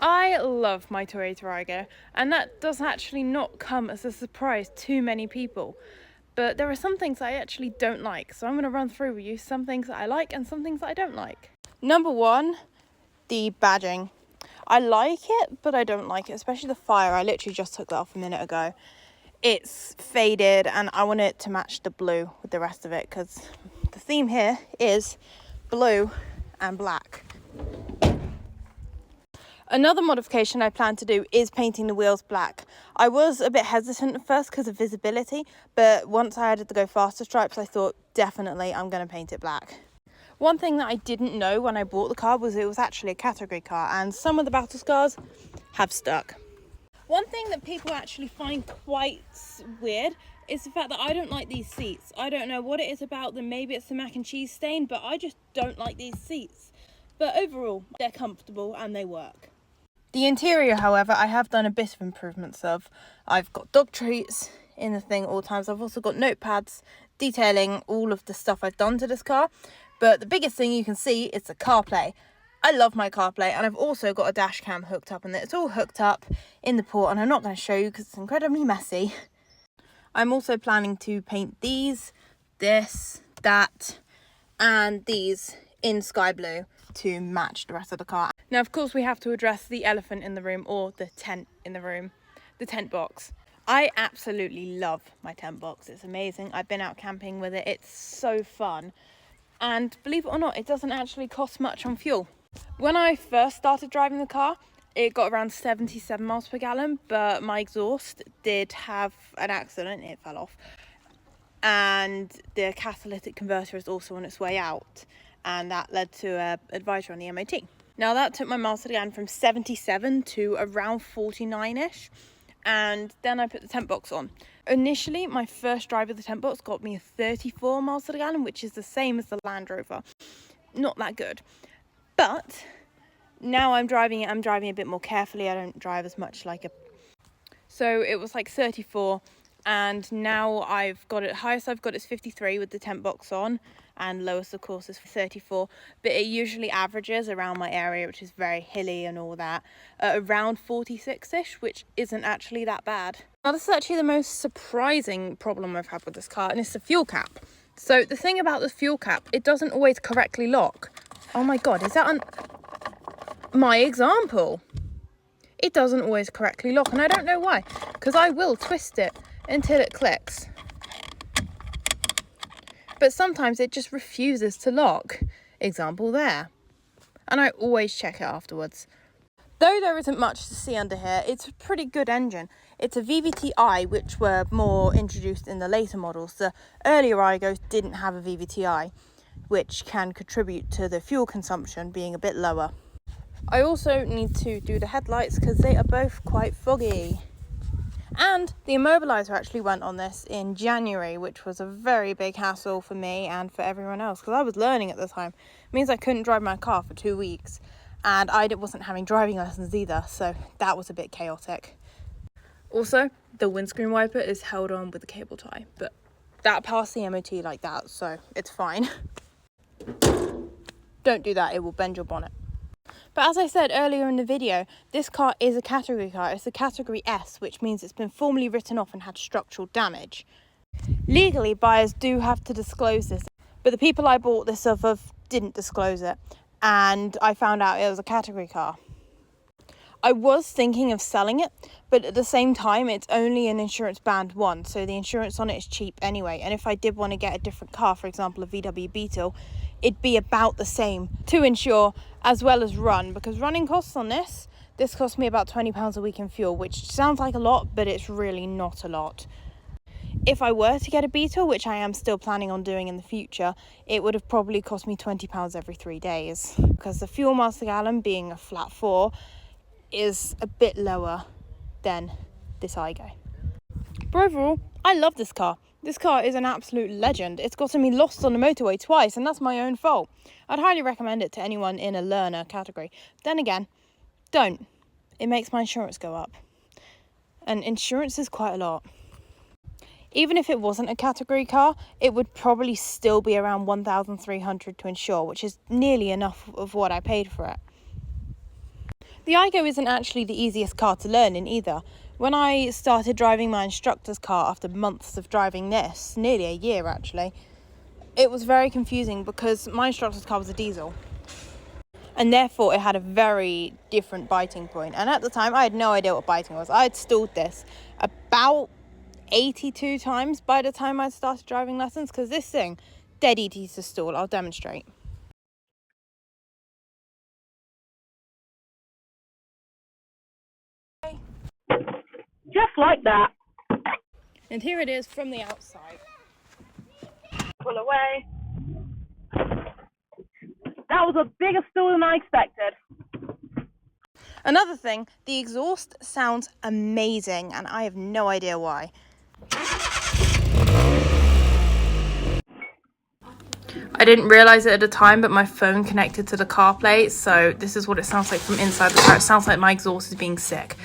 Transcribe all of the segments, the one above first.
I love my Toyota Aygo, and that does actually not come as a surprise to many people. But there are some things I actually don't like, so I'm going to run through with you some things that I like and some things that I don't like. Number one, the badging. I like it, but I don't like it, especially the fire. I literally just took that off a minute ago. It's faded, and I want it to match the blue with the rest of it, because the theme here is blue and black. Another modification I plan to do is painting the wheels black. I was a bit hesitant at first because of visibility, but once I added the Go Faster stripes, I thought definitely I'm going to paint it black. One thing that I didn't know when I bought the car was it was actually a category car, and some of the battle scars have stuck. One thing that people actually find quite weird is the fact that I don't like these seats. I don't know what it is about them. Maybe it's the mac and cheese stain, but I just don't like these seats. But overall, they're comfortable and they work. The interior, however, I have done a bit of improvements of. I've got dog treats in the thing at all times. I've also got notepads detailing all of the stuff I've done to this car. But the biggest thing you can see is the CarPlay. I love my CarPlay, and I've also got a dash cam hooked up, and it's all hooked up in the port, and I'm not going to show you because it's incredibly messy. I'm also planning to paint these, this, that, and these in sky blue to match the rest of the car. Now, of course, we have to address the elephant in the room, or the tent in the room, the tent box. I absolutely love my tent box. It's amazing. I've been out camping with it. It's so fun. And believe it or not, it doesn't actually cost much on fuel. When I first started driving the car, it got around 77 miles per gallon, but my exhaust did have an accident. It fell off. And the catalytic converter is also on its way out. And that led to an advisory on the MOT. Now, that took my miles per gallon from 77 to around 49-ish. And then I put the tent box on. Initially, my first drive of the tent box got me 34 miles per gallon, which is the same as the Land Rover. Not that good. But now I'm driving a bit more carefully. I don't drive as much like a... So it was like 34, and now I've got it, highest I've got is 53 with the tent box on, and lowest of course is 34, but it usually averages around my area, which is very hilly and all that, around 46-ish, which isn't actually that bad. Now, this is actually the most surprising problem I've had with this car, and it's the fuel cap. So the thing about the fuel cap, it doesn't always correctly lock. Oh my god, is that my example? It doesn't always correctly lock, and I don't know why, because I will twist it until it clicks. But sometimes it just refuses to lock. Example there. And I always check it afterwards. Though there isn't much to see under here, it's a pretty good engine. It's a VVT-i, which were more introduced in the later models. The earlier Aygos didn't have a VVT-i, which can contribute to the fuel consumption being a bit lower. I also need to do the headlights because they are both quite foggy. And the immobiliser actually went on this in January, which was a very big hassle for me and for everyone else because I was learning at the time. It means I couldn't drive my car for 2 weeks, and I wasn't having driving lessons either, so that was a bit chaotic. Also, the windscreen wiper is held on with a cable tie, but that passed the MOT like that, so it's fine. Don't do that, it will bend your bonnet. But as I said earlier in the video, this car is a category car. It's a category S, which means it's been formally written off and had structural damage. Legally, buyers do have to disclose this, but the people I bought this off of didn't disclose it, and I found out it was a category car. I was thinking of selling it, but at the same time, it's only an insurance band 1, so the insurance on it is cheap anyway, and if I did want to get a different car, for example a VW Beetle, it'd be about the same to insure as well as run, because running costs on this cost me about £20 a week in fuel, which sounds like a lot, but it's really not a lot. If I were to get a Beetle, which I am still planning on doing in the future, it would have probably cost me £20 every 3 days, because the fuel miles per gallon, being a flat 4, is a bit lower than this Aygo. But overall, I love this car. This car is an absolute legend. It's gotten me lost on the motorway twice, and that's my own fault. I'd highly recommend it to anyone in a learner category. Then again, don't. It makes my insurance go up. And insurance is quite a lot. Even if it wasn't a category car, it would probably still be around £1,300 to insure, which is nearly enough of what I paid for it. The Aygo isn't actually the easiest car to learn in either. When I started driving my instructor's car after months of driving this, nearly a year actually, it was very confusing because my instructor's car was a diesel. And therefore it had a very different biting point. And at the time I had no idea what biting was. I had stalled this about 82 times by the time I started driving lessons, because this thing, dead easy to stall. I'll demonstrate. Just like that. And here it is from the outside. Pull away. That was a bigger stall than I expected. Another thing, the exhaust sounds amazing and I have no idea why. I didn't realise it at the time, but my phone connected to the CarPlay, so this is what it sounds like from inside the car. It sounds like my exhaust is being sick.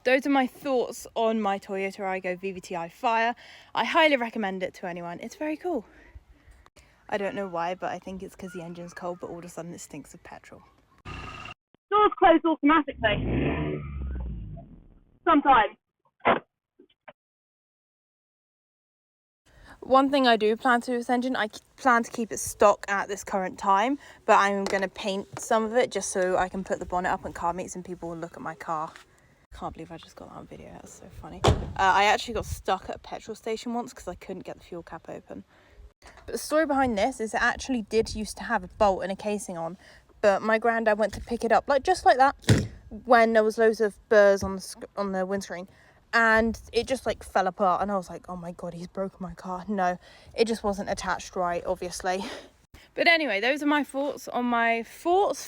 Those are my thoughts on my Toyota Aygo VVT-i Fire. I highly recommend it to anyone. It's very cool. I don't know why, but I think it's because the engine's cold, but all of a sudden it stinks of petrol. Doors close automatically. Sometimes. One thing I do plan to do with this engine, I plan to keep it stock at this current time, but I'm going to paint some of it just so I can put the bonnet up and car meets and people will look at my car. Can't believe I just got that on video, that's so funny. I actually got stuck at a petrol station once because I couldn't get the fuel cap open. But the story behind this is it actually did used to have a bolt and a casing on, but my granddad went to pick it up just like that when there was loads of burrs on the windscreen, and it just fell apart, and I was like, oh my god, he's broken my car. No, it just wasn't attached right, obviously. But anyway, those are my thoughts on my thoughts